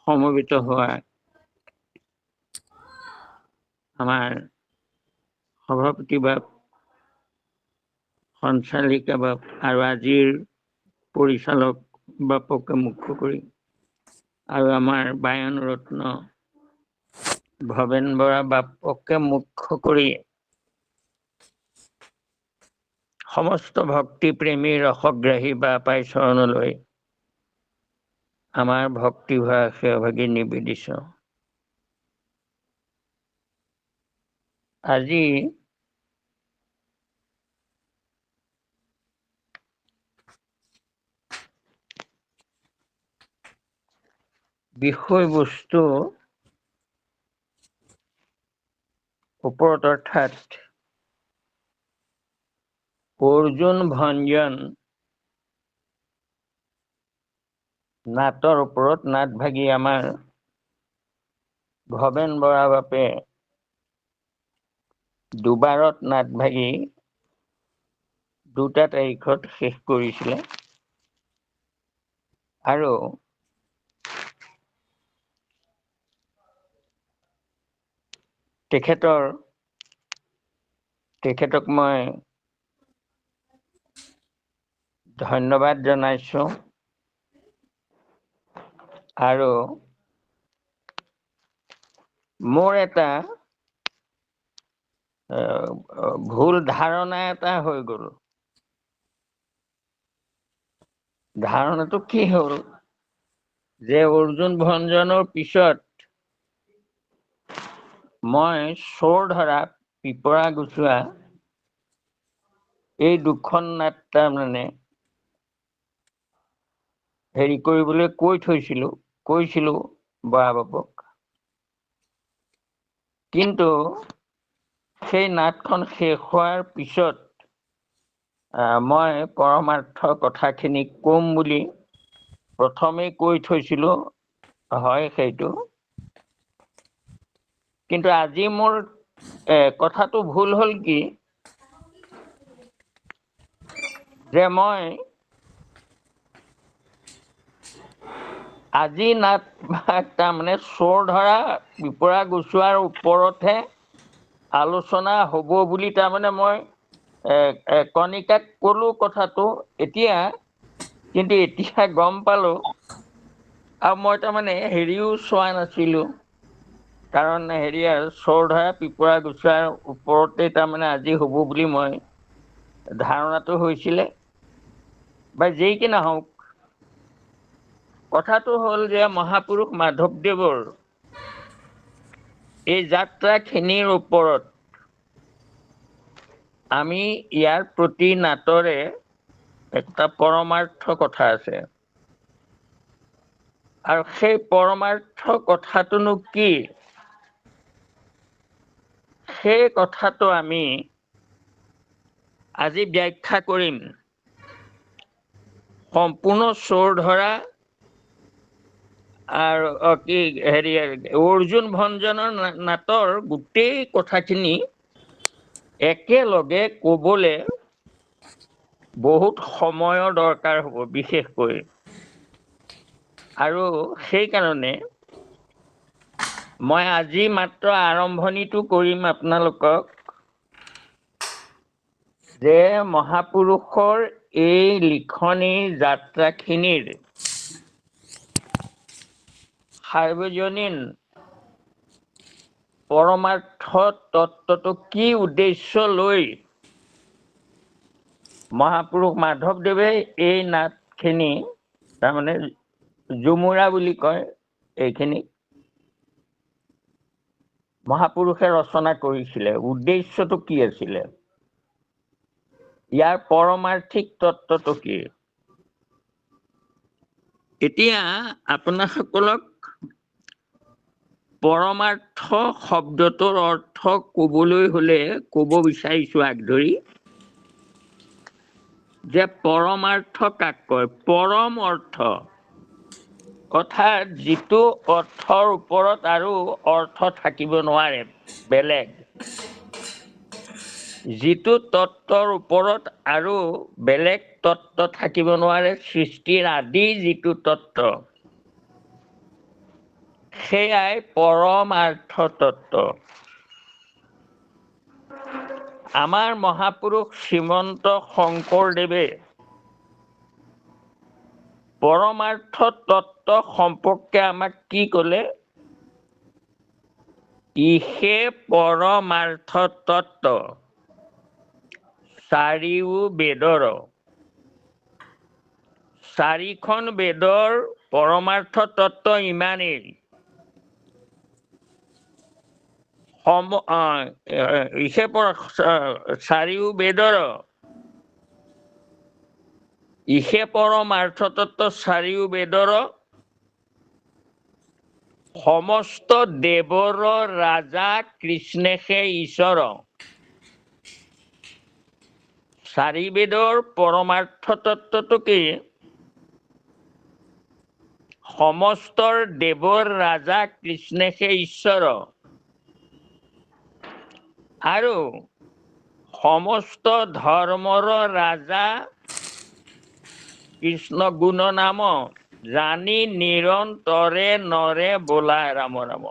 সমবেত হোৱা আমাৰ সভাপতি বাপ, সঞ্চালিকা বাপ আৰু আজিৰ পৰিচালক বাপকে মুখ্য কৰি আৰু আমাৰ বায়ন ৰত্ন ভৱেন বৰা বাপকে মুখ্য কৰি সমস্ত ভক্তিপ্ৰেমী ৰসগ্ৰাহী বাপাই চৰণলৈ আমাৰ ভক্তিভৰা সেৱাভাগী নিবেদিছোঁ। আজি বিষয়বস্তু ওপৰত অৰ্থাৎ অৰ্জুন ভঞ্জন নাটৰ ওপৰত নাটভাগী আমাৰ ভৱেন বৰা বাপে দুবাৰত নাটভাগী 2টা তাৰিখত শেষ কৰিছিলে আৰু তেখেতক মই ধন্যবাদ জনাইছো আৰু মোৰ এটা ভুল ধাৰণা এটা হৈ গ'ল। ধাৰণাটো কি হ'ল যে অৰ্জুন ভঞ্জনৰ পিছত মই চোৰ ধৰা পিপৰা গুচোৱা এই 2খন নাট তাৰমানে হেৰি কৰিবলৈ কৈছিলো বৰা বাপক, কিন্তু সেই নাটখন শেষ হোৱাৰ পিছত মই পৰমাৰ্থ কথাখিনি কম বুলি প্ৰথমেই কৈ থৈছিলো, হয় সেইটো। কিন্তু আজি মোৰ কথাটো ভুল হ'ল কি যে মই আজি নাট তাৰমানে চোৰ ধৰা পিপৰা গুচোৱাৰ ওপৰতহে আলোচনা হ'ব বুলি তাৰমানে মই কণিকাক ক'লো কথাটো এতিয়া, কিন্তু এতিয়া গম পালো আৰু মই তাৰমানে হেৰিও চোৱা নাছিলো, কাৰণ হেৰিয়াৰ চোৰ ধৰা পিপৰা গুচোৱাৰ ওপৰতে তাৰমানে আজি হ'ব বুলি মই ধাৰণাটো হৈছিলে বা যেই কি নহওক, কথাটো হ'ল যে মহাপুৰুষ মাধৱদেৱৰ এই যাত্ৰাখিনিৰ ওপৰত আমি ইয়াৰ প্ৰতি নাটৰে একটা পৰমাৰ্থ কথা আছে আৰু সেই পৰমাৰ্থ কথাটোনো কি, সেই কথাটো আমি আজি ব্যাখ্যা কৰিম। সম্পূৰ্ণ চোৰ ধৰা আৰু কি হেৰি অৰ্জুন ভঞ্জনৰ নাটৰ গোটেই কথাখিনি একেলগে ক'বলে বহুত সময়ৰ দৰকাৰ হ'ব বিশেষকৈ, আৰু সেইকাৰণে মই আজি মাত্ৰ আৰম্ভণিটো কৰিম আপোনালোকক যে মহাপুৰুষৰ এই লিখনি যাত্ৰাখিনিৰ সাৰ্বজনীন পৰমাৰ্থ তত্ত্বটো কি উদ্দেশ্য লৈ মহাপুৰুষ মাধৱদেৱে এই নাটখিনি তাৰমানে ঝুমুৰা বুলি কয়, এইখিনি মহাপুৰুষে ৰচনা কৰিছিলে, উদ্দেশ্যটো কি আছিলে, ইয়াৰ পৰমাৰ্থিক তত্ত্বটো কি। এতিয়া আপোনাসকলক পৰমাৰ্থ শব্দটোৰ অৰ্থ ক'বলৈ হলে ক'ব বিচাৰিছো আগধৰি যে পৰমাৰ্থ কাক কয়, পৰম অৰ্থ অৰ্থাৎ যিটো অৰ্থৰ ওপৰত আৰু অৰ্থ থাকিব নোৱাৰে, বেলেগ যিটো তত্ত্বৰ ওপৰত আৰু বেলেগ তত্ত্ব থাকিব নোৱাৰে, সৃষ্টিৰ আদি যিটো তত্ত্ব সেয়াই পৰমাৰ্থ তত্ত্ব। আমাৰ মহাপুৰুষ শ্ৰীমন্ত শংকৰদেৱে পৰমাৰ্থ তত্ত্ব সম্পৰ্কে আমাক কি ক'লে? ইহে পৰমাৰ্থ তত্ত্ব চাৰিও বেদৰ। চাৰিখন বেদৰ পৰমাৰ্থ তত্ত্ব ইমানেই। চাৰিও বেদৰ ইহে পৰমাৰ্থ তত্ত্ব চাৰিও বেদৰ সমস্ত দেৱৰ ৰাজা কৃষ্ণেশে ঈশ্বৰ। চাৰি বেদৰ পৰমাৰ্থ তত্ত্বটো কি? সমস্তৰ দেৱৰ ৰাজা কৃষ্ণেশে ঈশ্বৰ আৰু সমস্ত ধৰ্মৰ ৰাজা কৃষ্ণ গুণ নাম জানি নিৰন্তৰে নৰে বোলা ৰাম ৰাম।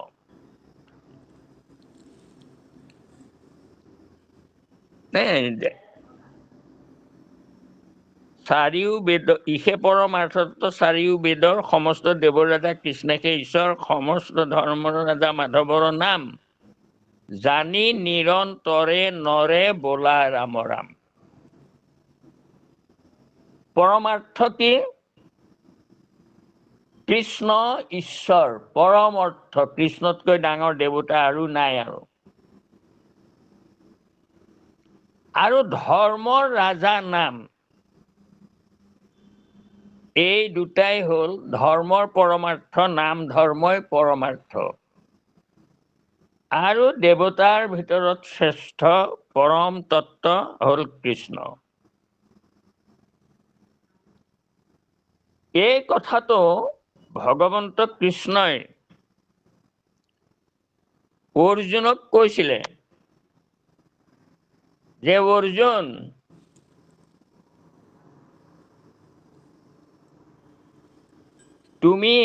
চাৰিও বেদ ইহে পৰমাৰ্থ তত্ত্ব চাৰিও বেদৰ সমস্ত দেৱৰ ৰাজা কৃষ্ণেশে ঈশ্বৰ সমস্ত ধৰ্মৰ ৰাজা মাধৱৰ নাম জানি নিৰন্তৰে নৰে বোলা ৰাম ৰাম। পৰমাৰ্থ কি? কৃষ্ণ ঈশ্বৰ পৰম অৰ্থ। কৃষ্ণতকৈ ডাঙৰ দেৱতা আৰু নাই। আৰু ধৰ্মৰ ৰাজা নাম, এই দুটাই হ'ল ধৰ্মৰ পৰমাৰ্থ। নাম ধৰ্মই পৰমাৰ্থ। আৰু দেৱতাৰ ভিতৰত শ্ৰেষ্ঠ পৰম তত্ত্ব হ'ল কৃষ্ণ। এই কথাটো ভগৱন্ত কৃষ্ণই অৰ্জুনক কৈছিলে যে অৰ্জুন, তুমি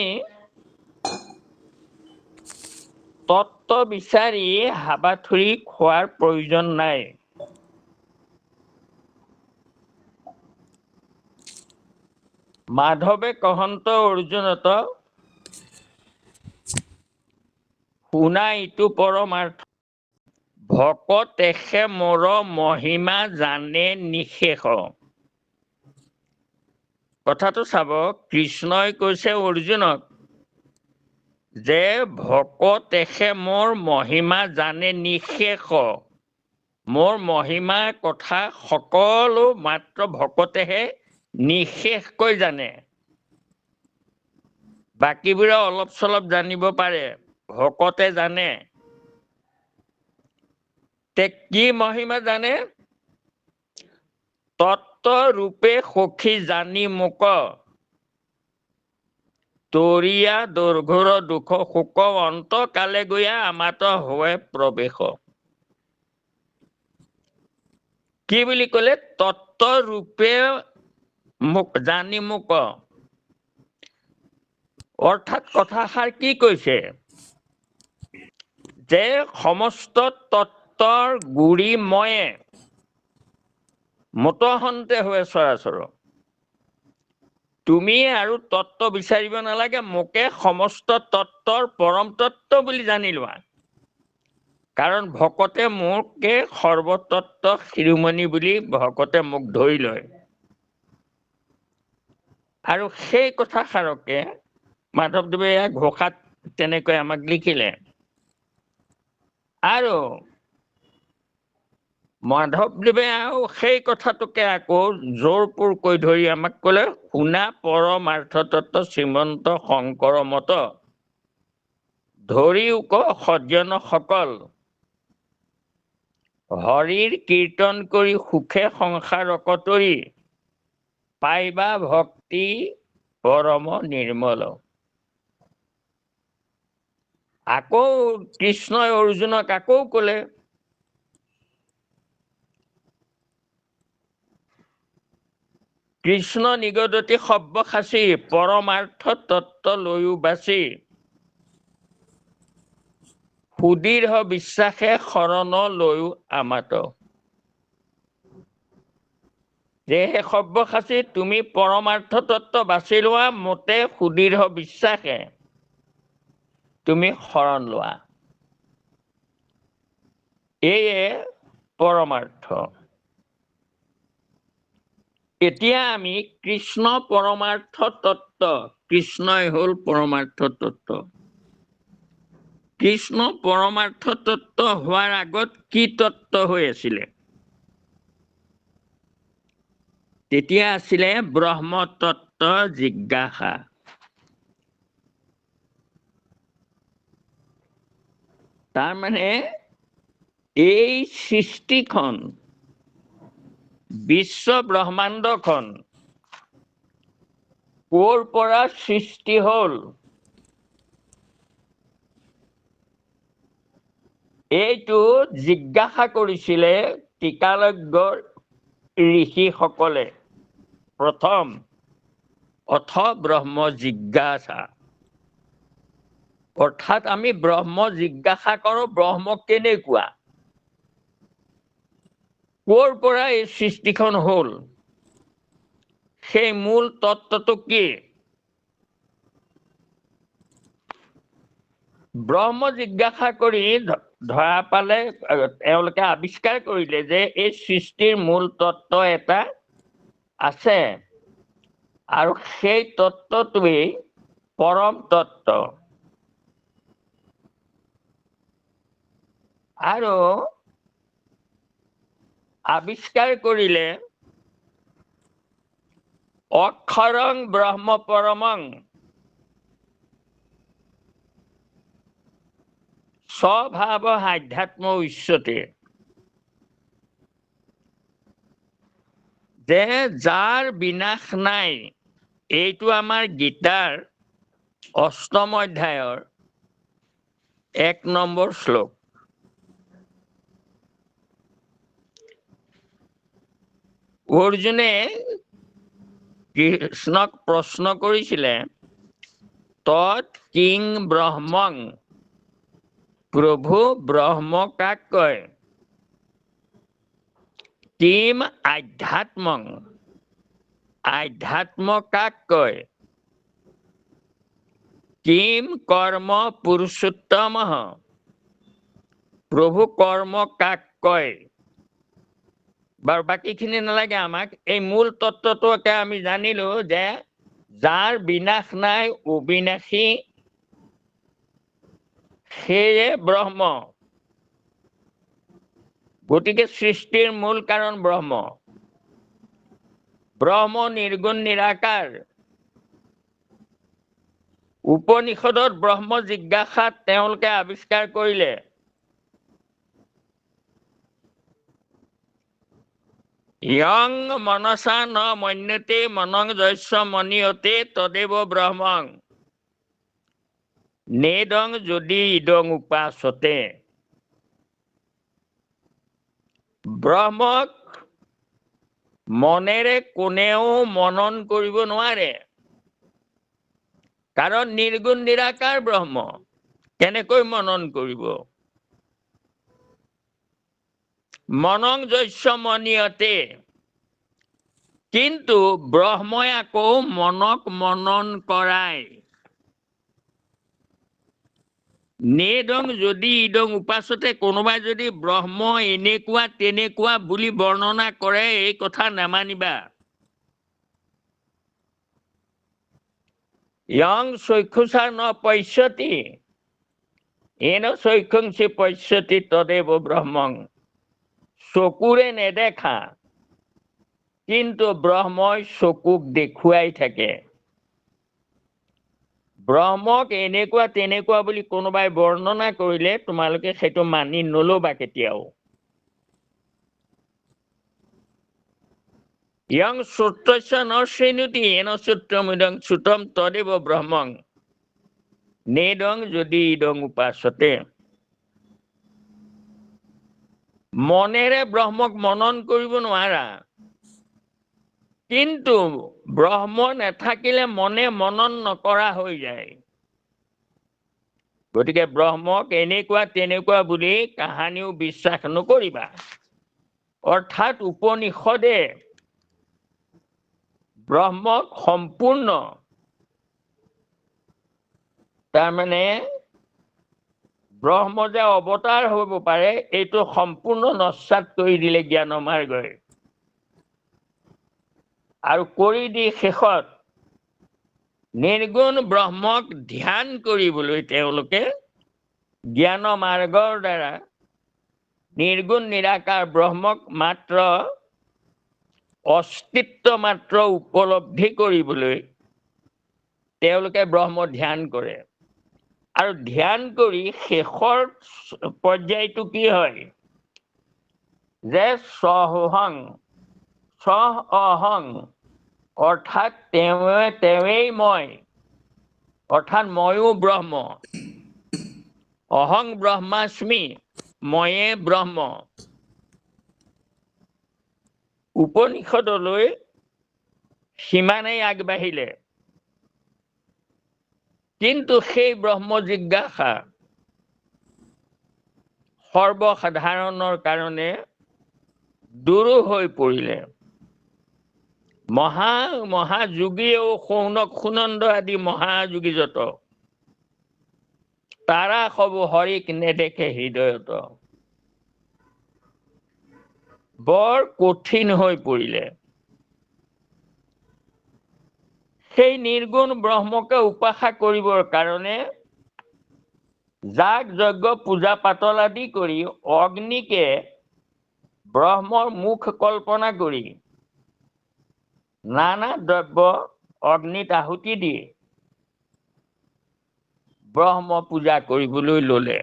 তত্ত্ব বিচাৰি হাবাথুৰি খোৱাৰ প্ৰয়োজন নাই। মাধৱে কহন্ত অৰ্জুনত শুনা ইটো পৰমাৰ্থ, ভকতেহে মোৰ মহিমা জানে নিশেষ। কথাটো চাব, কৃষ্ণই কৈছে অৰ্জুনক যে ভকতেহে মোৰ মহিমা জানে নিশেষ। মোৰ মহিমাৰ কথা সকলো মাত্ৰ ভকতেহে নিশেষকৈ জানে। বাকীবোৰে অলপ চলপ জানিব পাৰে, ভকতে জানে। তে কি মহিমা জানে? তত্ত্ব ৰূপে সখী জানি মোক, তৰিয়া দুৰ্ঘোৰ দুখ শোক অন্ত কালে গৈয়া আমাত হয় প্ৰৱেশ। কি বুলি ক'লে? তত্ত্ব ৰূপে মোক জানি মোক। অৰ্থাৎ কথাষাৰ কি কৈছে? যে সমস্ত তত্ত্বৰ গুৰি ময়ে, মতহন্তে হৈ চৰাচৰ। তুমি আৰু তত্ত্ব বিচাৰিব নালাগে, মোকে সমস্ত তত্ত্বৰ পৰম তত্ত্ব বুলি জানি লোৱা। কাৰণ ভকতে মোকে সৰ্বতত্ত্ব শিৰোমণি বুলি ভকতে মোক ধৰি লয়। আৰু সেই কথাষাৰকে মাধৱদেৱে ঘোষাত তেনেকৈ আমাক লিখিলে। আৰু মাধৱদেৱে আৰু সেই কথাটোকে আকৌ জোৰপোৰকৈ ধৰি আমাক ক'লে, শুনা পৰমাৰ্থ তত্ত্ব শ্ৰীমন্ত শংকৰ মত, ধৰিওক সজ্জনসকল, হৰিৰ কীৰ্তন কৰি সুখে সংসাৰ অকতৰি, পাইবা ভক্তি পৰম নিৰ্মল। আকৌ কৃষ্ণই অৰ্জুনক আকৌ ক'লে, কৃষ্ণ নিগদতি সব্যসাচী, পৰমাৰ্থ তত্ত্ব লৈও বাচি, সুদৃঢ় বিশ্বাসে শৰণ লৈও আমাত। যে সব্যসাচী তুমি পৰমাৰ্থ তত্ত্ব বাছি লোৱা মতে সুদৃঢ় বিশ্বাসে তুমি শৰণ লোৱা। এয়ে পৰমাৰ্থ। এতিয়া আমি কৃষ্ণ পৰমাৰ্থ তত্ত্ব, কৃষ্ণই হ'ল পৰমাৰ্থ তত্ত্ব। কৃষ্ণ পৰমাৰ্থ তত্ত্ব হোৱাৰ আগত কি তত্ত্ব হৈ আছিলে? তেতিয়া আছিলে ব্ৰহ্মতত্ত্ব জিজ্ঞাসা। তাৰমানে এই সৃষ্টিখন, বিশ্ব ব্ৰহ্মাণ্ডখন ক'ৰ পৰা সৃষ্টি হ'ল, এইটো জিজ্ঞাসা কৰিছিলে টিকালজ্ঞৰ ঋষিসকলে। প্ৰথম অথ ব্ৰহ্ম জিজ্ঞাসা, অৰ্থাৎ আমি ব্ৰহ্ম জিজ্ঞাসা কৰোঁ, ব্ৰহ্ম কেনেকুৱা, ক'ৰ পৰা এই সৃষ্টিখন হ'ল, সেই মূল তত্ত্বটো কি? ব্ৰহ্ম জিজ্ঞাসা কৰি ধৰা পালে, তেওঁলোকে আৱিষ্কাৰ কৰিলে যে এই সৃষ্টিৰ মূল তত্ত্ব এটা আছে, আৰু সেই তত্ত্বটোৱেই পৰম তত্ত্ব। আৰু আৱিষ্কাৰ কৰিলে অক্ষৰং ব্ৰহ্ম পৰমং স্বভাৱ আধ্যাত্ম উচ্যতে, যে যাৰ বিনাশ নাই। এইটো আমাৰ গীতাৰ ৮ম অধ্যায়ৰ ১ নম্বৰ শ্লোক। অৰ্জুনে কৃষ্ণক প্ৰশ্ন কৰিছিলে, তৎ কিং ব্ৰহ্মং, প্ৰভু ব্ৰহ্ম কাক কয়? কিম আধ্যাত্মং, আধ্যাত্ম কাক কয়? কিম কৰ্ম পুৰুষোত্তম, প্ৰভু কৰ্ম কাক কয়? বাৰু বাকীখিনি নালাগে আমাক, এই মূল তত্ত্বটোকে আমি জানিলো যে যাৰ বিনাশ নাই, অবিনাশী, সেয়ে ব্ৰহ্ম। গতিকে সৃষ্টিৰ মূল কাৰণ ব্ৰহ্ম। ব্ৰহ্ম নিৰ্গুণ নিৰাকাৰ। উপনিষদত ব্ৰহ্ম জিজ্ঞাসাত তেওঁলোকে আৱিষ্কাৰ কৰিলে ইয়ং মনসা ন মন্যতে মনং যস্য মনিয়তে তদেৱ ব্ৰহ্মং নেদং যদি ইদং উপাসতে। ব্ৰহ্মক মনেৰে কোনেও মনন কৰিব নোৱাৰে, কাৰণ নিৰ্গুণ নিৰাকাৰ ব্ৰহ্ম। কেনেকৈ মনন কৰিব? মনং যস্য মনিয়তে। কিন্তু ব্ৰহ্মই আকৌ মনক মনন কৰায়। নেদং যদি ইদং উপাসতে, কোনোবাই যদি ব্ৰহ্ম এনেকুৱা তেনেকুৱা বুলি বৰ্ণনা কৰে, এই কথা নামানিবা। ইয়ং চক্ষুষা ন পশ্যতি এন চক্ষুংসি পশ্যতি তদেৱ ব্ৰহ্মং। চকুৰে নেদেখা, কিন্তু ব্ৰহ্মই চকুক দেখুৱাই থাকে। ব্ৰহ্মক এনেকুৱা তেনেকুৱা বুলি কোনোবাই বৰ্ণনা কৰিলে তোমালোকে সেইটো মানি নলবা কেতিয়াও। ইয়ং শ্ৰুতস্য ন শৃণুতি এন শ্ৰুতমিদং শ্ৰুতম তদেৱ ব্ৰহ্মং নেদং যদি ইদং উপাসতে। মনেৰে ব্ৰহ্মক মনন কৰিব নোৱাৰা, কিন্তু ব্ৰহ্ম নাথাকিলে মনে মনন নকৰা হৈ যায়। গতিকে ব্ৰহ্মক এনেকুৱা তেনেকুৱা বুলি কাহানিও বিশ্বাস নকৰিবা। অৰ্থাৎ উপনিষদে ব্ৰহ্মক সম্পূৰ্ণ তাৰমানে ব্ৰহ্ম যে অৱতাৰ হ'ব পাৰে এইটো সম্পূৰ্ণ নস্যাৎ কৰি দিলে জ্ঞান মাৰ্গই। আৰু কৰি দি শেষত নিৰ্গুণ ব্ৰহ্মক ধ্যান কৰিবলৈ তেওঁলোকে জ্ঞান মাৰ্গৰ দ্বাৰা নিৰ্গুণ নিৰাকাৰ ব্ৰহ্মক মাত্ৰ অস্তিত্ব মাত্ৰ উপলব্ধি কৰিবলৈ তেওঁলোকে ব্ৰহ্ম ধ্যান কৰে। আৰু ধ্যান কৰি শেষৰ পৰ্যায়টো কি হয় যে স্বহং স্ব অহং অৰ্থাৎ তেৱেই মই, অৰ্থাৎ ময়ো ব্ৰহ্ম, অহং ব্ৰহ্মাস্মি ময়ে ব্ৰহ্ম। উপনিষদলৈ সিমানেই আগবাঢ়িলে, কিন্তু সেই ব্ৰহ্ম জিজ্ঞাসা সৰ্বসাধাৰণৰ কাৰণে দূৰো হৈ পৰিলে। মহাযোগীয়েও শৌনক সুনন্দ আদি মহাযোগী যত তাৰা সব হৰিক নেদেখে হৃদয়ত। বৰ কঠিন হৈ পৰিলে। সেই নিৰ্গুণ ব্ৰহ্মকে উপাসনা কৰিবৰ কাৰণে যাগ যজ্ঞ পূজা পাতল আদি কৰি অগ্নিকে ব্ৰহ্মৰ মুখ কল্পনা কৰি নানা দ্ৰব্য অগ্নিত আহুতি দি ব্ৰহ্ম পূজা কৰিবলৈ ললে।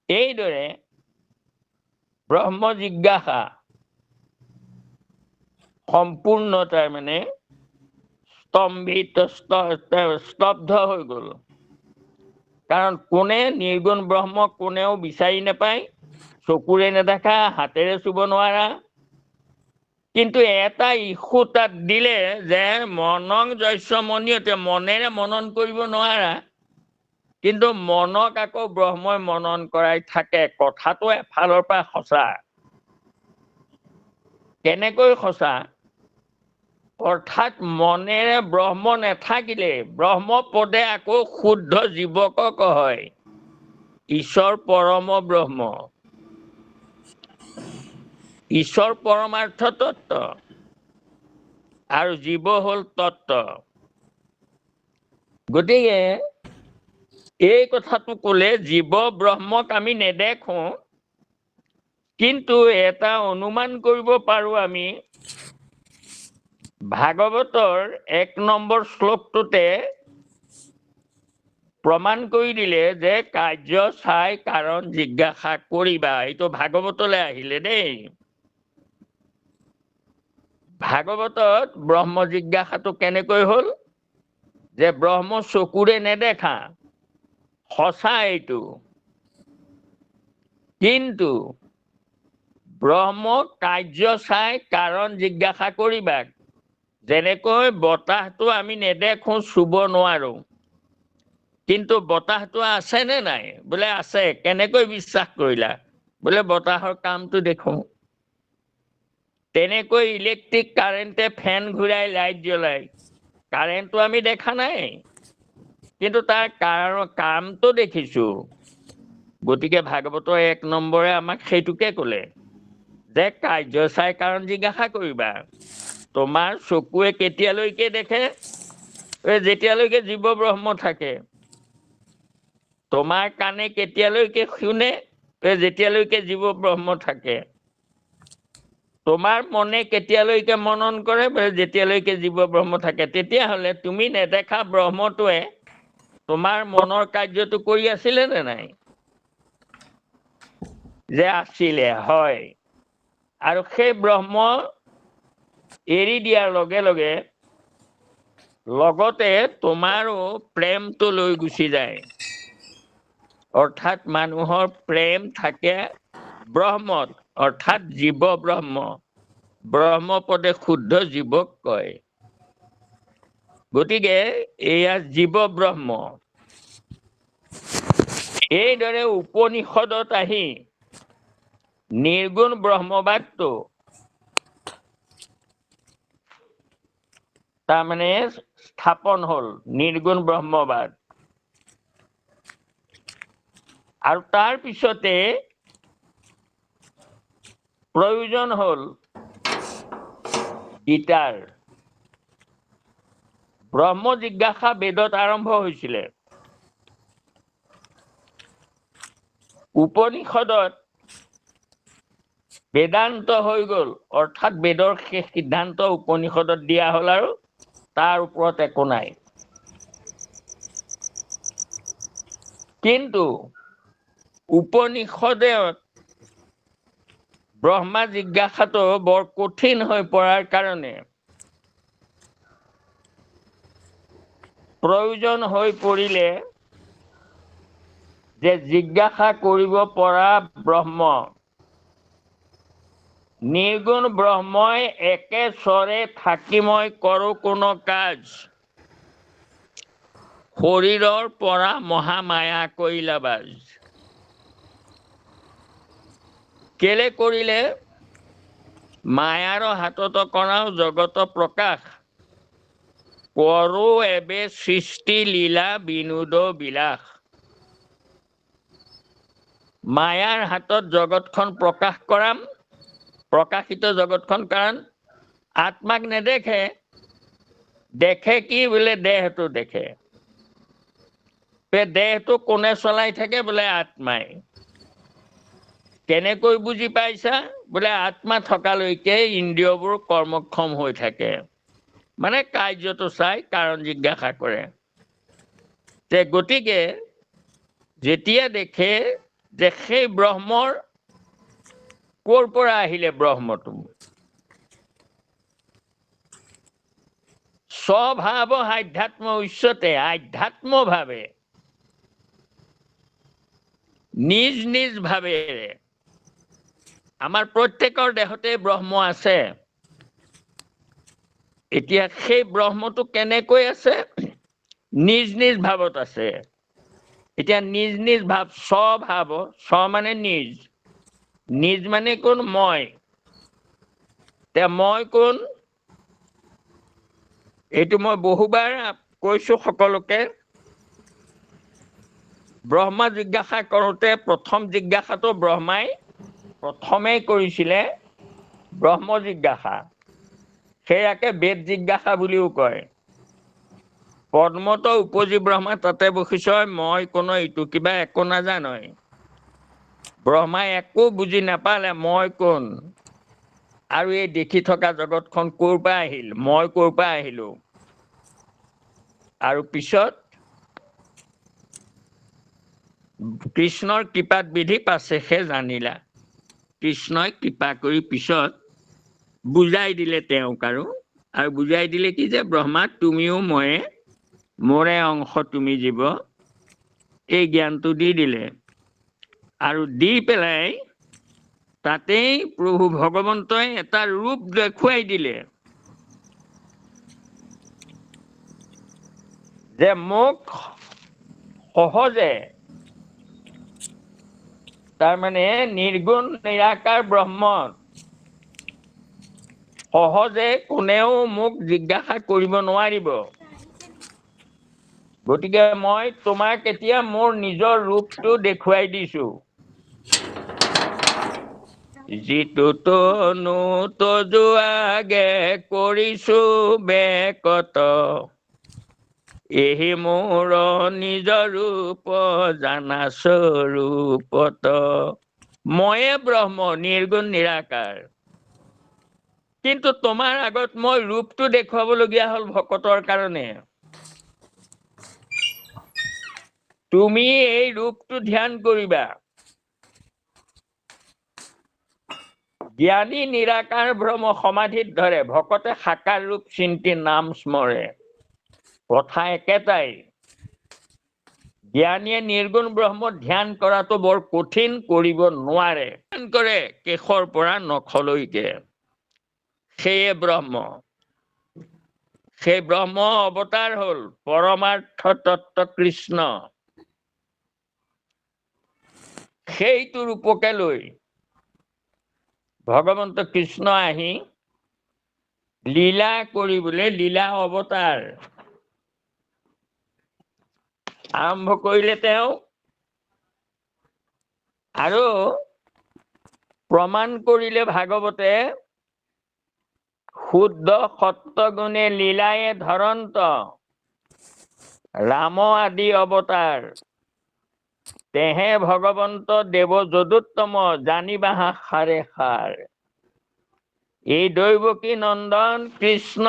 এইদৰে ব্ৰহ্ম জিজ্ঞাসা সম্পূৰ্ণ তাৰমানে স্তব্ধ হৈ গ'ল। কাৰণ কোনে নিৰ্গুণ ব্ৰহ্ম কোনেও বিচাৰি নাপায়, চকুৰে নেদেখা, হাতেৰে চুব নোৱাৰা। কিন্তু এটা ইস্যু তাত দিলে যে মনং জস্য মনিয়তে, মনেৰে মনন কৰিব নোৱাৰা, কিন্তু মনক আকৌ ব্ৰহ্মই মনন কৰাই থাকে। কথাটো এফালৰ পৰা সঁচা। কেনেকৈ সঁচা? অৰ্থাৎ মনেৰে ব্ৰহ্ম নাথাকিলে ব্ৰহ্ম পদে আকৌ শুদ্ধ জীৱকক হয় ঈশ্বৰ পৰম ব্ৰহ্ম, ঈশ্বৰ পৰমাৰ্থ তত্ত্ব আৰু জীৱ হ'ল তত্ত্ব। গতিকে এই কথাটো ক'লে জীৱ ব্ৰহ্মক আমি নেদেখো, কিন্তু এটা অনুমান কৰিব পাৰো আমি। ভাগৱতৰ 1 নম্বৰ শ্লোকটোতে প্ৰমাণ কৰি দিলে যে কাৰ্য চাই কাৰণ জিজ্ঞাসা কৰিবা। এইটো ভাগৱতলৈ আহিলে দেই। ভাগৱতত ব্ৰহ্ম জিজ্ঞাসাটো কেনেকৈ হ'ল যে ব্ৰহ্ম চকুৰে নেদেখা, সঁচা এইটো, কিন্তু ব্ৰহ্ম কাৰ্য চাই কাৰণ জিজ্ঞাসা কৰিবা। যেনেকৈ বতাহটো আমি নেদেখো, চুব নোৱাৰো, কিন্তু বতাহটো আছে নে নাই? বোলে আছে। কেনেকৈ বিশ্বাস কৰিলা? বোলে বতাহৰ কামটো দেখো। তেনেকৈ ইলেক্ট্ৰিক কাৰেণ্টে ফেন ঘূৰাই, লাইট জ্বলাই, কাৰেণ্টটো আমি দেখা নাই, কিন্তু তাৰ কামটো দেখিছো। গতিকে ভাগৱতৰ 1 নম্বৰে আমাক সেইটোকে ক'লে যে কাৰ্য চাই কাৰণ জিজ্ঞাসা কৰিবা। তোমাৰ চকুৱে কেতিয়ালৈকে দেখে? যেতিয়ালৈকে জীৱ ব্ৰহ্ম থাকে। তোমাৰ কাণে কেতিয়ালৈকে শুনে? যেতিয়ালৈকে জীৱ ব্ৰহ্ম থাকে। তোমাৰ মনে কেতিয়ালৈকে মনন কৰে? যেতিয়ালৈকে জীৱ ব্ৰহ্ম থাকে। তেতিয়াহ'লে তুমি নেদেখা ব্ৰহ্মটোৱে তোমাৰ মনৰ কাৰ্যটো কৰি আছিলে নে নাই? যে আছিলে, হয়। আৰু সেই ব্ৰহ্ম এৰি দিয়াৰ লগে লগে লগতে তোমাৰো প্ৰেমটো লৈ গুচি যায়। অৰ্থাৎ মানুহৰ প্ৰেম থাকে ব্ৰহ্মত, অৰ্থাৎ জীৱ ব্ৰহ্ম। ব্ৰহ্মপদে শুদ্ধ জীৱক কয়। গতিকে এয়া জীৱ ব্ৰহ্ম এইদৰে উপনিষদত আহি নিৰ্গুণ ব্ৰহ্মবাদটো তাৰমানে স্থাপন হ'ল, নিৰ্গুণ ব্ৰহ্মবাদ। আৰু তাৰ পিছতে প্ৰয়োজন হ'ল গীতাৰ। ব্ৰহ্ম জিজ্ঞাসা বেদত আৰম্ভ হৈছিলে। উপনিষদত বেদান্ত হৈ গ'ল, অৰ্থাৎ বেদৰ শেষ সিদ্ধান্ত উপনিষদত দিয়া হ'ল আৰু তাৰ ওপৰত একো নাই। কিন্তু উপনিষদত ব্ৰহ্মা জিজ্ঞাসাটো বৰ কঠিন হৈ পৰাৰ কাৰণে প্ৰয়োজন হৈ পৰিলে যে জিজ্ঞাসা কৰিব পৰা ব্ৰহ্ম, নিৰ্গুণ ব্ৰহ্মই একে স্বৰে থাকি মই কৰোঁ কোনো কাজ, শৰীৰৰ পৰা মহামায়া কৰিলা বাজ। কেলে কৰিলে? মায়াৰ হাতত কৰাও জগত প্ৰকাশ, কৰোঁ এবে সৃষ্টি লীলা বিনোদ বিলাস। মায়াৰ হাতত জগতখন প্ৰকাশ কৰাম, প্ৰকাশিত জগতখন, কাৰণ আত্মাক নেদেখে, দেখে কি বোলে দেহটো দেখে। দেহটো কোনে চলাই থাকে? বোলে আত্মাই। কেনেকৈ বুজি পাইছা? বোলে আত্মা থকালৈকে ইন্দ্ৰিয়বোৰ কৰ্মক্ষম হৈ থাকে। মানে কাৰ্যটো চাই কাৰণ জিজ্ঞাসা কৰে। গতিকে যেতিয়া দেখে যে সেই ব্ৰহ্মৰ ক'ৰ পৰা আহিলে ব্ৰহ্মটো, স্বভাৱ আধ্যাত্ম উচ্চতে, আধ্যাত্মভাৱে নিজ নিজ ভাৱেৰে আমাৰ প্ৰত্যেকৰ দেহতে ব্ৰহ্ম আছে। এতিয়া সেই ব্ৰহ্মটো কেনেকৈ আছে? নিজ নিজ ভাৱত আছে। এতিয়া নিজ নিজ ভাৱ, স্বভাৱ, স্ব মানে নিজ, নিজ মানে কোন? মই। মই কোন? এইটো মই বহুবাৰ কৈছো সকলোকে। ব্ৰহ্মা জিজ্ঞাসা কৰোঁতে প্ৰথম জিজ্ঞাসাটো ব্ৰহ্মাই প্ৰথমেই কৰিছিলে, ব্ৰহ্ম জিজ্ঞাসা। সেয়াকে বেদ জিজ্ঞাসা বুলিও কয়। পদ্মত উপজি ব্ৰহ্মা তাতে বহিছয়, মই কোনো ইটো কিবা একো নাজানয়। ব্ৰহ্মাই একো বুজি নাপালে মই কোন, আৰু এই দেখি থকা জগতখন ক'ৰ পৰা আহিল, মই ক'ৰ পৰা আহিলো। আৰু পিছত কৃষ্ণৰ কৃপাত বিধি পাছেহে জানিলা। কৃষ্ণই কৃপা কৰি পিছত বুজাই দিলে তেওঁক, আৰু বুজাই দিলে কি যে ব্ৰহ্মা তুমিও ময়ে, মোৰে অংশ তুমি জীৱ, এই জ্ঞানটো দি দিলে। আৰু দি পেলাই তাতেই প্ৰভু ভগৱন্তই এটা ৰূপ দেখুৱাই দিলে যে মোক সহজে, তাৰমানে নিৰ্গুণ নিৰাকাৰ ব্ৰহ্ম সহজে কোনেও মোক জিজ্ঞাসা কৰিব নোৱাৰিব। গতিকে মই তোমাক এতিয়া মোৰ নিজৰ ৰূপটো দেখুৱাই দিছো। যিটো তনু তজুৱাগে কৰিছো বেকত, এহি মোৰ নিজ ৰূপ জানা স্বৰূপত। ময়ে ব্ৰহ্ম, নিৰ্গুণ নিৰাকাৰ। কিন্তু তোমাৰ আগত মই ৰূপটো দেখুৱাবলগীয়া হ'ল ভকতৰ কাৰণে। তুমি এই ৰূপটো ধ্যান কৰিবা। জ্ঞানী নিৰাকাৰ ব্ৰহ্ম সমাধিত ধৰে, ভকতে সাকাৰ ৰূপ চিন্তি নাম স্মৰে। কথা একেটাই। জ্ঞানীয়ে নিৰ্গুণ ব্ৰহ্ম ধ্যান কৰাটো বৰ কঠিন, কৰিব নোৱাৰে। ধ্যান কৰে কেশৰ পৰা নখলৈকে, সেয়ে ব্ৰহ্ম। সেই ব্ৰহ্ম অৱতাৰ হ'ল পৰমাৰ্থ তত্ত্ব কৃষ্ণ। সেইটো ৰূপকে লৈ ভগৱন্ত কৃষ্ণ আহি লীলা কৰিবলৈ লীলা অৱতাৰ আৰম্ভ কৰিলে তেওঁ। আৰু প্ৰমাণ কৰিলে ভাগৱতে শুদ্ধ সত্যগুণে লীলায়ে ধৰন্ত ৰাম আদি অৱতাৰ তেহে ভগৱন্ত দেৱ যদুত্তম জানিবাহা সাৰে সাৰ। এই দৈৱকী নন্দন কৃষ্ণ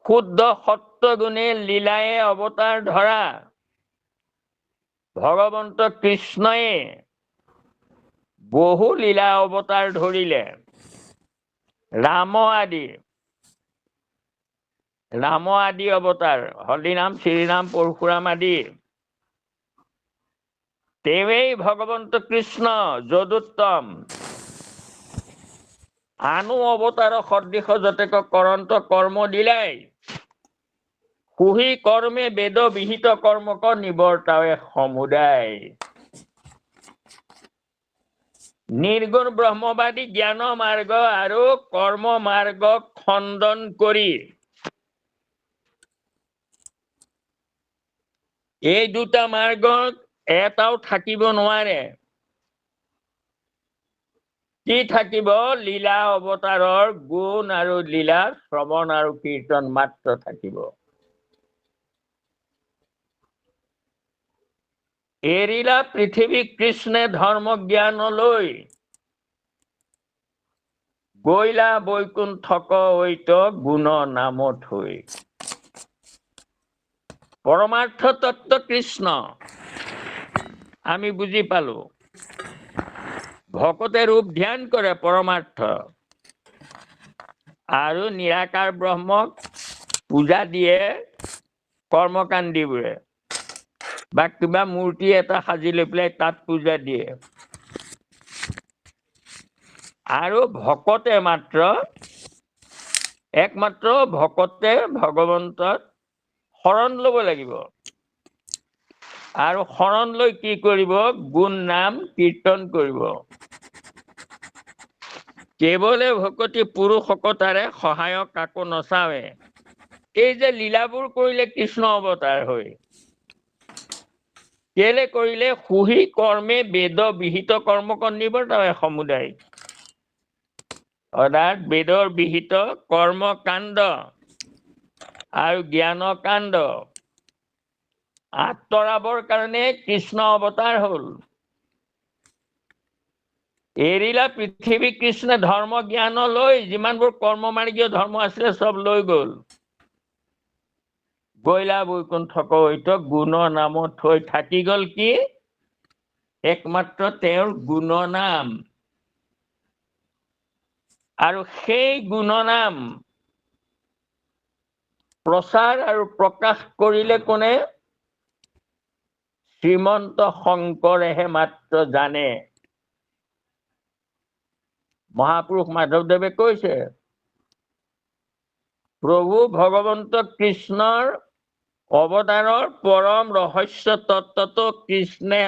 শুদ্ধ সত্যগুণে লীলায়ে অৱতাৰ ধৰা ভগৱন্ত কৃষ্ণয়ে বহু লীলা অৱতাৰ ধৰিলে। ৰাম আদি অৱতাৰ হৰিনাম শ্ৰীৰাম পৰশুৰাম আদি তেৱেই ভগৱন্ত কৃষ্ণ যদুত্তম আনু অৱতাৰ সদৃশ যতেক কৰন্ত কৰ্ম দিলাই সুহি কৰ্মে বেদ বিহিত কৰ্মক নিবৰ্তাৱে সমুদায়। নিৰ্গুণ ব্ৰহ্মবাদী জ্ঞান মাৰ্গ আৰু কৰ্ম মাৰ্গ খণ্ডন কৰি এই দুটা মাৰ্গত এটাও থাকিব নোৱাৰে। কি থাকিব? লীলা অৱতাৰৰ গুণ আৰু লীলা শ্ৰৱণ আৰু কীৰ্তন মাত্ৰ থাকিব। এৰিলা পৃথিৱী কৃষ্ণে ধৰ্ম জ্ঞানলৈ গৈলা বৈকুণ্ঠক ঐত গুণ নাম থৈ। পৰমাৰ্থ তত্ত্ব কৃষ্ণ আমি বুজি পালো। ভকতে ৰূপ ধ্যান কৰে পৰমাৰ্থ আৰু নিৰাকাৰ ব্ৰহ্মক পূজা দিয়ে কৰ্মকাণ্ডীবোৰে বা কিবা মূৰ্তি এটা সাজি লৈ পেলাই তাত পূজা দিয়ে। আৰু ভকতে একমাত্ৰ ভকতে ভগৱন্তত শৰণ ল'ব লাগিব। আৰু শৰণ লৈ কি কৰিব? গুণ নাম কীৰ্তন কৰিব। কেৱলে ভকতি পুৰুষকতাৰে সহায়ক কাকো নচাৱে। এই যে লীলাবোৰ কৰিলে কৃষ্ণ অৱতাৰ হৈ, কেলে কৰিলে? সুহি কৰ্মে বেদ বিহিত কৰ্মক নিবৰ্তাৱে সমুদায়। অৰ্থাৎ বেদৰ বিহিত কৰ্মকাণ্ড আৰু জ্ঞান কাণ্ড আঁতৰাবৰ কাৰণে কৃষ্ণ অৱতাৰ হ'ল। এৰিলা পৃথিৱী কৃষ্ণে ধৰ্ম জ্ঞান লৈ যিমানবোৰ কৰ্মমাৰ্গীয় ধৰ্ম আছিলে চব লৈ গ'ল। গৈলা বৈকুণ্ঠক ঐত গুণ নাম থৈ। থাকি গ'ল কি? একমাত্ৰ তেওঁৰ গুণনাম। আৰু সেই গুণনাম প্ৰচাৰ আৰু প্ৰকাশ কৰিলে কোনে? শ্ৰীমন্ত শংকৰেহে মাত্ৰ জানে। মহাপুৰুষ মাধৱদেৱে কৈছে, প্ৰভু ভগৱন্ত কৃষ্ণৰ অৱতাৰৰ পৰম ৰহস্য তত্ত্বটো কৃষ্ণে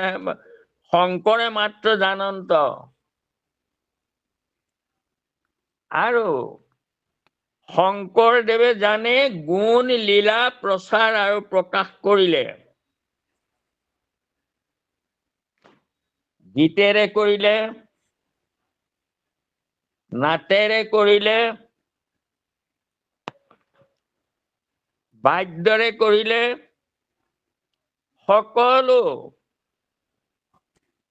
শংকৰে মাত্ৰ জানন্ত। আৰু শংকৰদেৱে জানে গুণ লীলা প্ৰচাৰ আৰু প্ৰকাশ কৰিলে। গীতেৰে কৰিলে, নাটেৰে কৰিলে, বাদ্যৰে কৰিলে, সকলো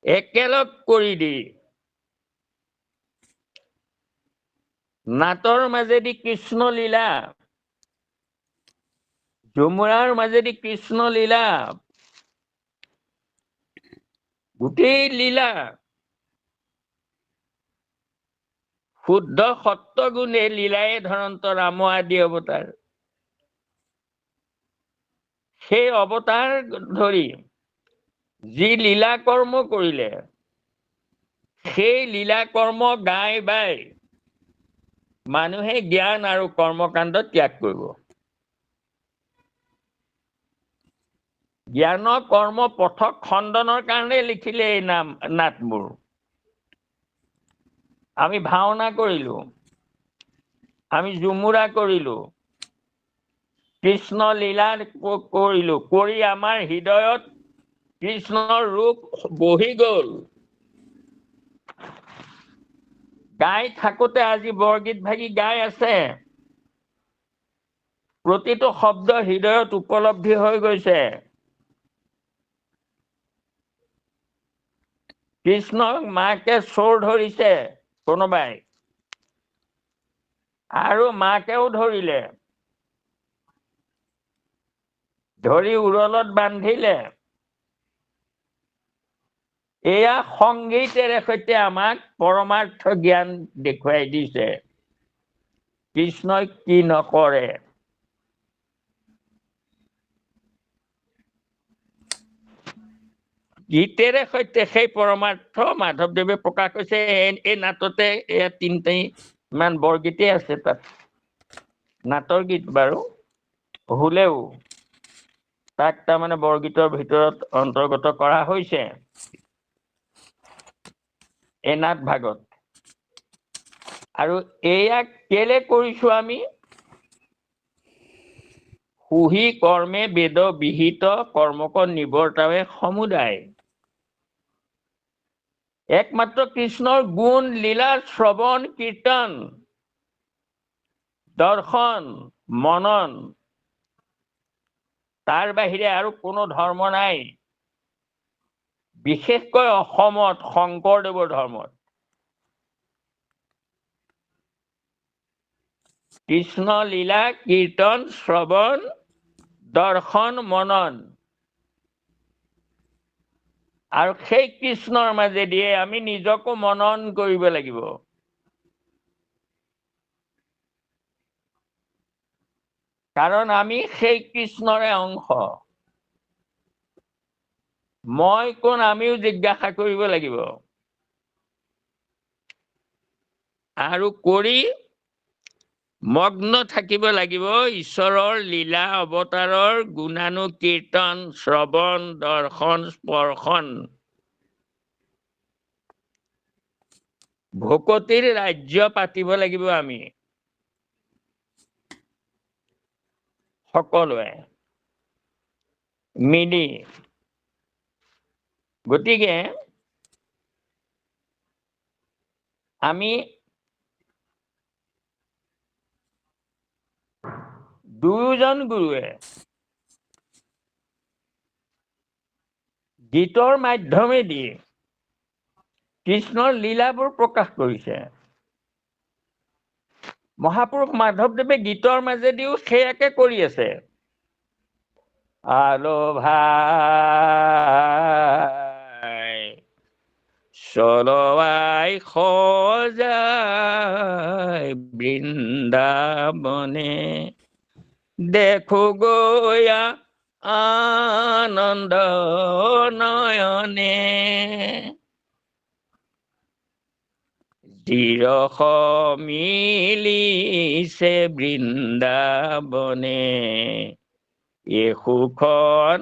একেলগ কৰি দি নাটৰ মাজেদি কৃষ্ণ লীলা, ঝুমুৰাৰ মাজেদি কৃষ্ণ লীলা, গোটেই লীলা শুদ্ধ সত্যগুণে লীলায়ে ধৰন্ত ৰাম আদি অৱতাৰ। সেই অৱতাৰ ধৰি যি লীলা কৰ্ম কৰিলে, সেই লীলা কৰ্ম গাই বাই মানুহে জ্ঞান আৰু কৰ্মকাণ্ড ত্যাগ কৰিব। জ্ঞান কৰ্ম পথক খণ্ডনৰ কাৰণে লিখিলে এই নাটবোৰ। আমি ভাওনা কৰিলো, আমি ঝুমুৰা কৰিলো, কৃষ্ণ লীলা কৰিলো, কৰি আমাৰ হৃদয়ত কৃষ্ণৰ ৰূপ বহি গল। গাই থাকোতে আজি বৰগীত ভাগি গাই আছে, প্ৰতিটো শব্দ হৃদয়ত উপলব্ধি হৈ গৈছে। কৃষ্ণক মাকে চোৰ ধৰিছে কোনোবাই, আৰু মাকেও ধৰিলে, ধৰি উৰলত বান্ধিলে। এয়া সংগীতেৰে সৈতে আমাক পৰমাৰ্থ জ্ঞান দেখুৱাই দিছে। কৃষ্ণই কি নকৰে। গীতেৰে সৈতে সেই পৰমাৰ্থ মাধৱদেৱে প্ৰকাশ কৰিছে। এই নাটতে এয়া 3টা মান বৰগীতেই আছে তাত। নাটৰ গীত বাৰু হলেও তাক তাৰমানে বৰগীতৰ ভিতৰত অন্তৰ্গত কৰা হৈছে এই নাট ভাগত। আৰু এয়া কেলে কৰিছো আমি? সুহি কৰ্মে বেদ বিহিত কৰ্মক নিবৰ্তাৱে সমুদায়। একমাত্ৰ কৃষ্ণৰ গুণ লীলা শ্ৰৱণ কীৰ্তন দৰ্শন মনন, তাৰ বাহিৰে আৰু কোনো ধৰ্ম নাই। বিশেষকৈ অসমত শংকৰদেৱৰ ধৰ্মত কৃষ্ণ লীলা কীৰ্তন শ্ৰৱণ দৰ্শন মনন, আৰু সেই কৃষ্ণৰ মাজেদিয়ে আমি নিজকো মনন কৰিব লাগিব। কাৰণ আমি সেই কৃষ্ণৰে অংশ। মই কোন আমিও জিজ্ঞাসা কৰিব লাগিব। আৰু কৰি মগ্ন থাকিব লাগিব ঈশ্বৰৰ লীলা অৱতাৰৰ গুণানুকীৰ্তন শ্ৰৱণ দৰ্শন স্পৰ্শন। ভকতিৰ ৰাজ্য পাতিব লাগিব আমি সকলোৱে মিলি। গতিকে আমি দুয়োজন গুৰুৱে গীতৰ মাধ্যমেদি কৃষ্ণৰ লীলাবোৰ প্ৰকাশ কৰিছে। মহাপুৰুষ মাধৱদেৱে গীতৰ মাজেদিও সেয়াকে কৰি আছে। আলো ভাই চলোৱাই সজাই বৃন্দাবনে, দেখো গয়া আনন্দ নয়নে, চিৰস মিলিছে বৃন্দাবনে, এ সুখ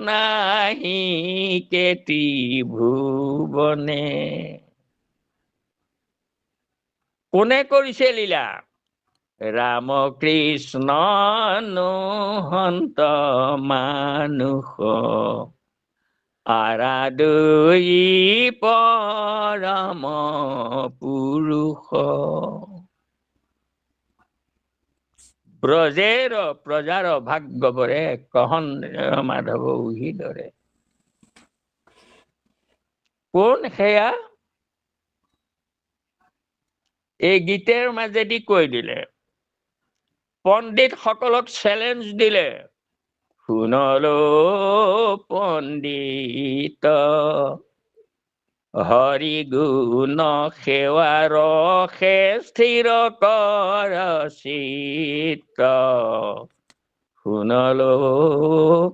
নাহি কেতি ভুৱনে। কোনে কৰিছে লীলা? ৰাম কৃষ্ণ অনুহন্ত মানুষ, আৰাদই পৰম পুৰুষ। ব্ৰজেৰ প্ৰজাৰ ভাগ্যৱৰে কহন মাধৱ উহিদৰে। কোন সেয়া? এই গীতেৰ মাজেদি কৈ দিলে। পণ্ডিত সকলক চেলেঞ্জ দিলে। শুনলো পণ্ডিত হৰি গুণ সেৱাৰ ৰসে স্থিৰ কৰ চিত্ত, শুনলো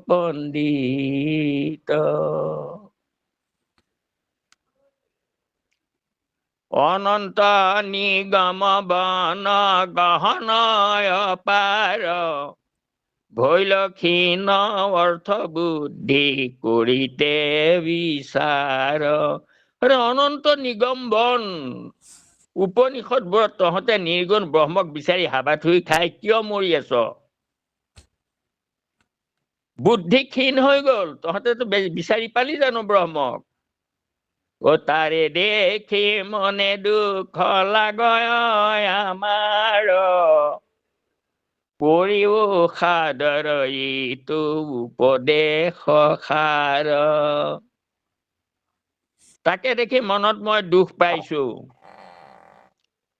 পণ্ডিত। অনন্ত নিগম বন গহনয় পাৰ ভৈল ক্ষীণ অৰ্থ বুদ্ধি কৰিতে বিচাৰ। অনন্ত নিগম বন উপনিষদবোৰত তহঁতে নিৰ্গুণ ব্ৰহ্মক বিচাৰি হাবাথুৰি খাই কিয় মৰি আছ? বুদ্ধি ক্ষীণ হৈ গল, তহঁতেতো বিচাৰি পালি জানো ব্ৰহ্মক? ও তাৰে দেখি মনে দুখ লাগয় আমাৰ কৰিও সাদৰ ইটো উপদেশ সাৰ। তাকে দেখি মনত মই দুখ পাইছো।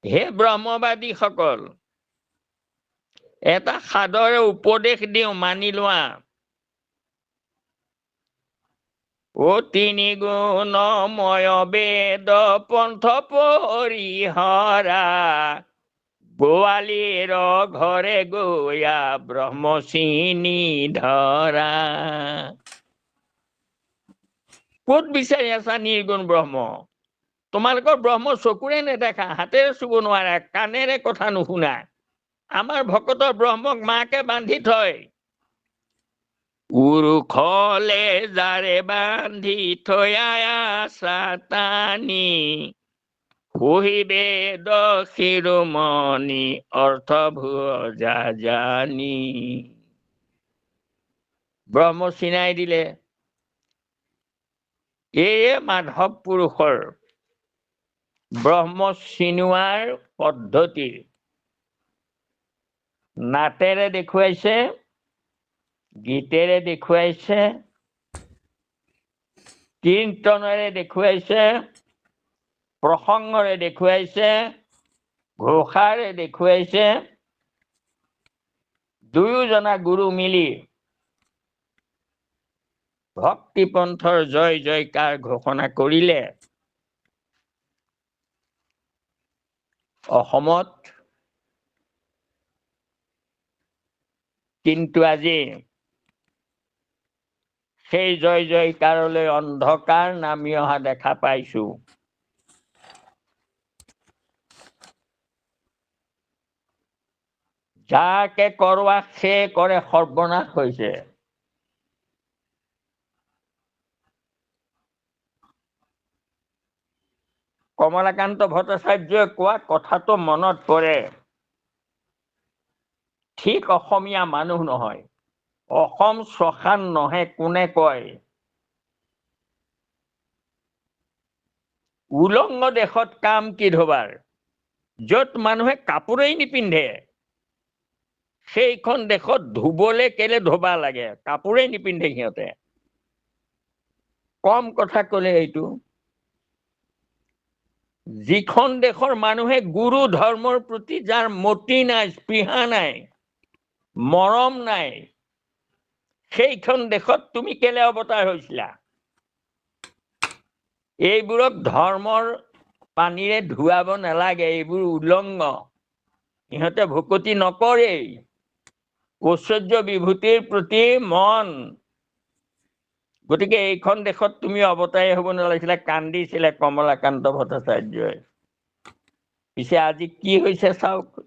হে ব্ৰহ্মবাদীসকল, এটা সাদৰে উপদেশ দিওঁ, মানি লোৱা। ও তিনি গুণময় বেদ পন্থ পৰিহৰা গোৱালীৰ ঘৰে গৈয়া ব্ৰহ্ম চিনি ধৰা। ক'ত বিচাৰি আছা নিৰ্গুণ ব্ৰহ্ম? তোমালোকৰ ব্ৰহ্ম চকুৰে নেদেখা, হাতেৰে চুব নোৱাৰা, কাণেৰে কথা নুশুনা। আমাৰ ভকতৰ ব্ৰহ্মক মাকে বান্ধি থয়। উৰুখলে যাৰে বান্ধি থৈ আছা টানি সহি বেদ শিৰোমণি অৰ্থ ভুজা জানি। ব্ৰহ্ম চিনাই দিলে। এয়ে মাধৱ পুৰুষৰ ব্ৰহ্ম চিনোৱাৰ পদ্ধতি। নাটেৰে দেখুৱাইছে, গীতেৰে দেখুৱাইছে, কীৰ্তনেৰে দেখুৱাইছে, প্ৰসংগৰে দেখুৱাইছে, ঘোষাৰে দেখুৱাইছে। দুয়োজনা গুৰু মিলি ভক্তিপন্থৰ জয় জয়কাৰ ঘোষণা কৰিলে। অসমত কিন্তু আজি সেই জয় জয়কাৰলৈ অন্ধকাৰ নামি অহা দেখা পাইছো। যাকে কৰোৱা সে কৰে সৰ্বনাশ হৈছে। কমলাকান্ত ভট্টাচাৰ্যই কোৱা কথাটো মনত পৰে। ঠিক অসমীয়া মানুহ নহয়, অসম শ্মশান নহে কোনে কয়। উলংগ দেশত কাম কি ধোবাৰ, য'ত মানুহে কাপোৰেই নিপিন্ধে সেইখন দেশত ধুবলৈ কেলে ধোবা লাগে? কাপোৰেই নিপিন্ধে সিহঁতে। কম কথা কলে এইটো। যিখন দেশৰ মানুহে গুৰু ধৰ্মৰ প্ৰতি যাৰ মতি নাই, স্পৃহা নাই, মৰম নাই, সেইখন দেশত তুমি কেলে অৱতাৰ হৈছিলা? এইবোৰক ধৰ্মৰ পানীৰে ধুৱাব নালাগে, এইবোৰ উলংগ। ইহঁতে ভকতি নকৰেই, ঐশ্বৰ্য বিভূতিৰ প্ৰতি মন। গতিকে এইখন দেশত তুমি অৱতাৰী হ'ব নালাগিছিলে, কান্দিছিলে কমলাকান্ত ভট্টাচাৰ্যই। পিছে আজি কি হৈছে চাওক।